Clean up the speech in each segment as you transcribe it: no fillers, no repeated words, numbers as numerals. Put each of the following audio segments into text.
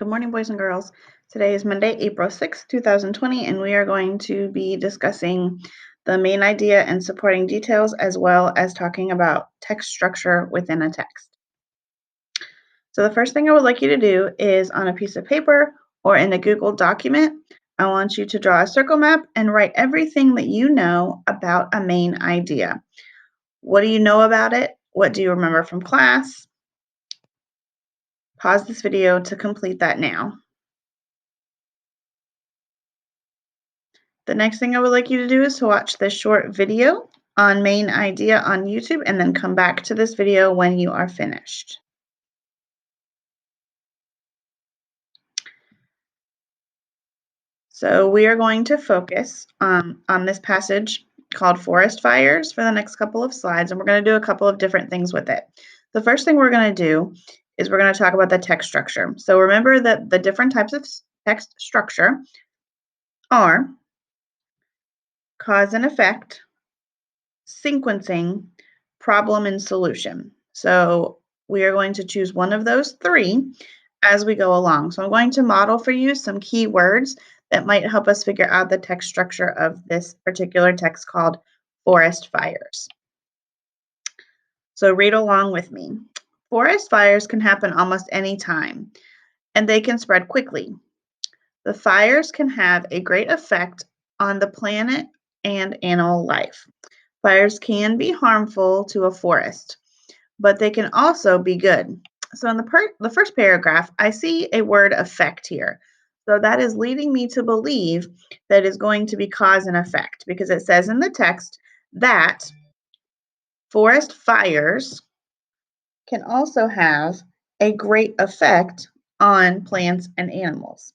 Good morning, boys and girls. Today is Monday, April 6th, 2020, and we are going to be discussing the main idea and supporting details, as well as talking about text structure within a text. So the first thing I would like you to do is on a piece of paper or in a Google document, I want you to draw a circle map and write everything that you know about a main idea. What do you know about it? What do you remember from class? Pause this video to complete that now. The next thing I would like you to do is to watch this short video on main idea on YouTube and then come back to this video when you are finished. So we are going to focus on this passage called Forest Fires for the next couple of slides, and we're going to do a couple of different things with it. The first thing we're going to do is we're going to talk about the text structure. So remember that the different types of text structure are cause and effect, sequencing, problem, and solution. So we are going to choose one of those three as we go along. So I'm going to model for you some key words that might help us figure out the text structure of this particular text called Forest Fires. So read along with me. Forest fires can happen almost any time, and they can spread quickly. The fires can have a great effect on the planet and animal life. Fires can be harmful to a forest, but they can also be good. So in the first paragraph, I see a word effect here. So that is leading me to believe that is going to be cause and effect, because it says in the text that forest fires can also have a great effect on plants and animals.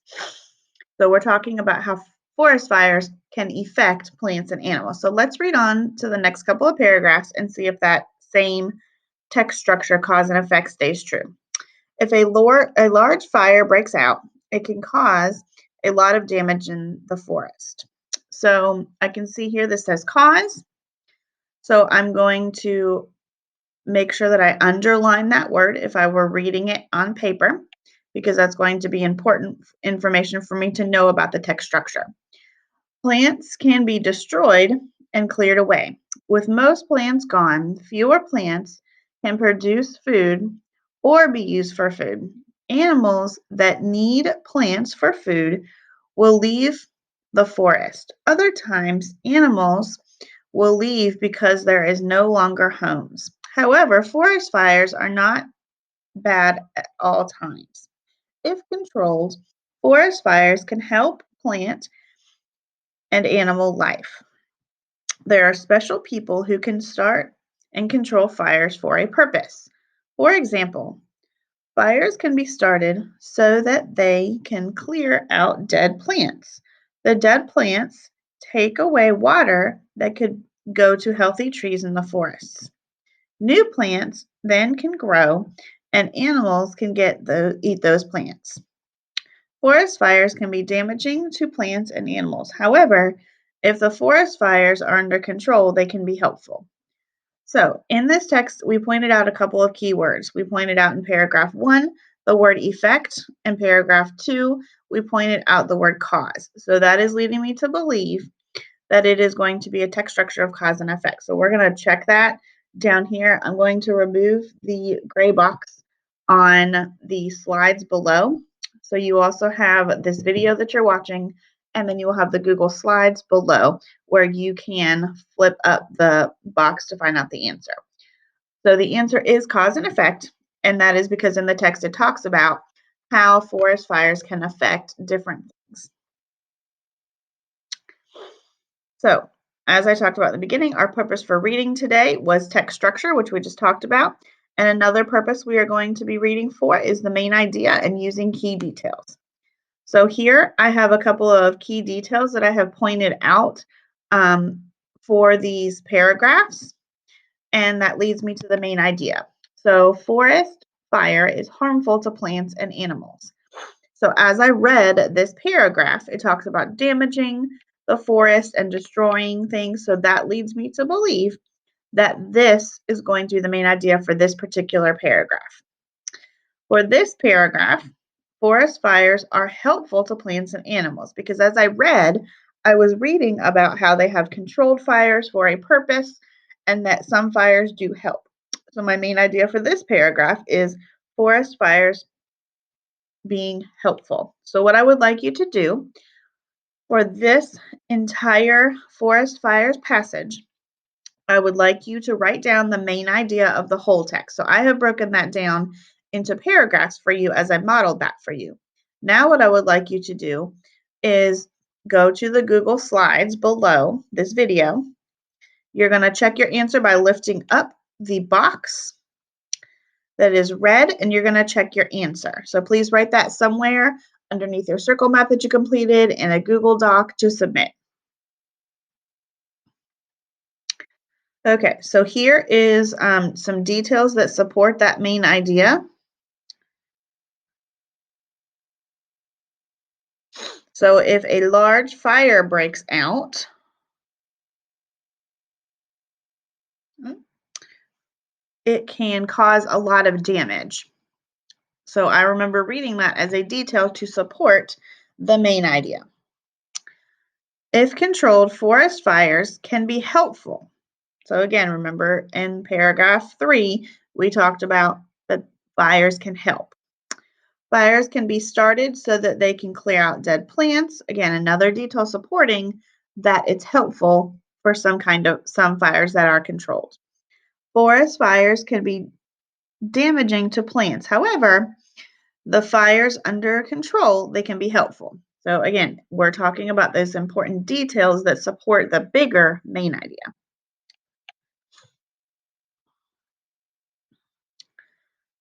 So we're talking about how forest fires can affect plants and animals. So let's read on to the next couple of paragraphs and see if that same text structure, cause and effect, stays true. If a large fire breaks out, it can cause a lot of damage in the forest. So I can see here this says cause. So I'm going to make sure that I underline that word if I were reading it on paper, because that's going to be important information for me to know about the text structure. Plants can be destroyed and cleared away. With most plants gone, fewer plants can produce food or be used for food. Animals that need plants for food will leave the forest. Other times, animals will leave because there is no longer homes. However, forest fires are not bad at all times. If controlled, forest fires can help plant and animal life. There are special people who can start and control fires for a purpose. For example, fires can be started so that they can clear out dead plants. The dead plants take away water that could go to healthy trees in the forests. New plants then can grow and animals can eat those plants. Forest fires can be damaging to plants and animals. However, if the forest fires are under control, they can be helpful. So in this text, we pointed out a couple of key words. We pointed out in paragraph 1 the word effect. In paragraph 2, we pointed out the word cause. So that is leading me to believe that it is going to be a text structure of cause and effect. So we're going to check that down here. I'm going to remove the gray box on the slides below. So you also have this video that you're watching, and then you will have the Google Slides below where you can flip up the box to find out the answer. So the answer is cause and effect, and that is because in the text it talks about how forest fires can affect different things. So as I talked about at the beginning, our purpose for reading today was text structure, which we just talked about. And another purpose we are going to be reading for is the main idea and using key details. So here I have a couple of key details that I have pointed out for these paragraphs, and that leads me to the main idea. So forest fire is harmful to plants and animals. So as I read this paragraph, it talks about damaging the forest and destroying things. So that leads me to believe that this is going to be the main idea for this particular paragraph. For this paragraph, forest fires are helpful to plants and animals because as I read, I was reading about how they have controlled fires for a purpose and that some fires do help. So, my main idea for this paragraph is forest fires being helpful. So, what I would like you to do for this entire forest fires passage, I would like you to write down the main idea of the whole text. So I have broken that down into paragraphs for you as I modeled that for you. Now, what I would like you to do is go to the Google Slides below this video. You're going to check your answer by lifting up the box that is red, and you're going to check your answer. So please write that somewhere underneath your circle map that you completed in a Google Doc to submit. Okay, so here is some details that support that main idea. So if a large fire breaks out, it can cause a lot of damage. So I remember reading that as a detail to support the main idea. If controlled, forest fires can be helpful. So again, remember in paragraph 3, we talked about that fires can help. Fires can be started so that they can clear out dead plants. Again, another detail supporting that it's helpful for some fires that are controlled. Forest fires can be damaging to plants. However, the fires under control, they can be helpful. So again, we're talking about those important details that support the bigger main idea.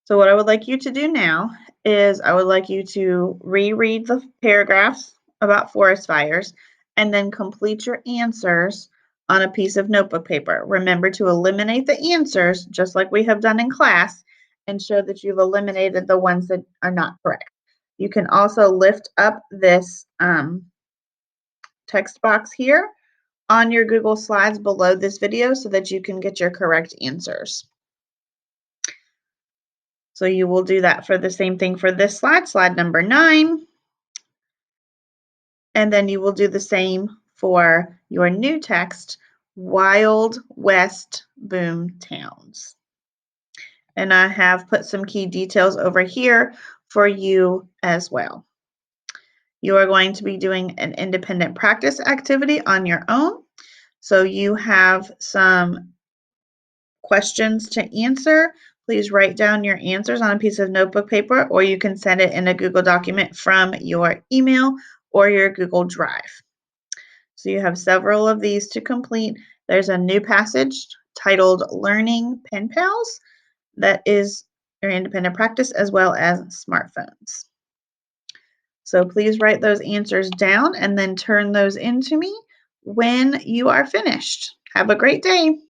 So what I would like you to do now is I would like you to reread the paragraphs about forest fires and then complete your answers on a piece of notebook paper. Remember to eliminate the answers just like we have done in class and show that you've eliminated the ones that are not correct. You can also lift up this text box here on your Google Slides below this video so that you can get your correct answers. So you will do that for the same thing for this slide number 9. And then you will do the same for your new text, Wild West Boom Towns. And I have put some key details over here for you as well. You are going to be doing an independent practice activity on your own. So you have some questions to answer. Please write down your answers on a piece of notebook paper, or you can send it in a Google document from your email or your Google Drive. So you have several of these to complete. There's a new passage titled Learning Pen Pals that is your independent practice as well as smartphones. So please write those answers down and then turn those into me when you are finished. Have a great day.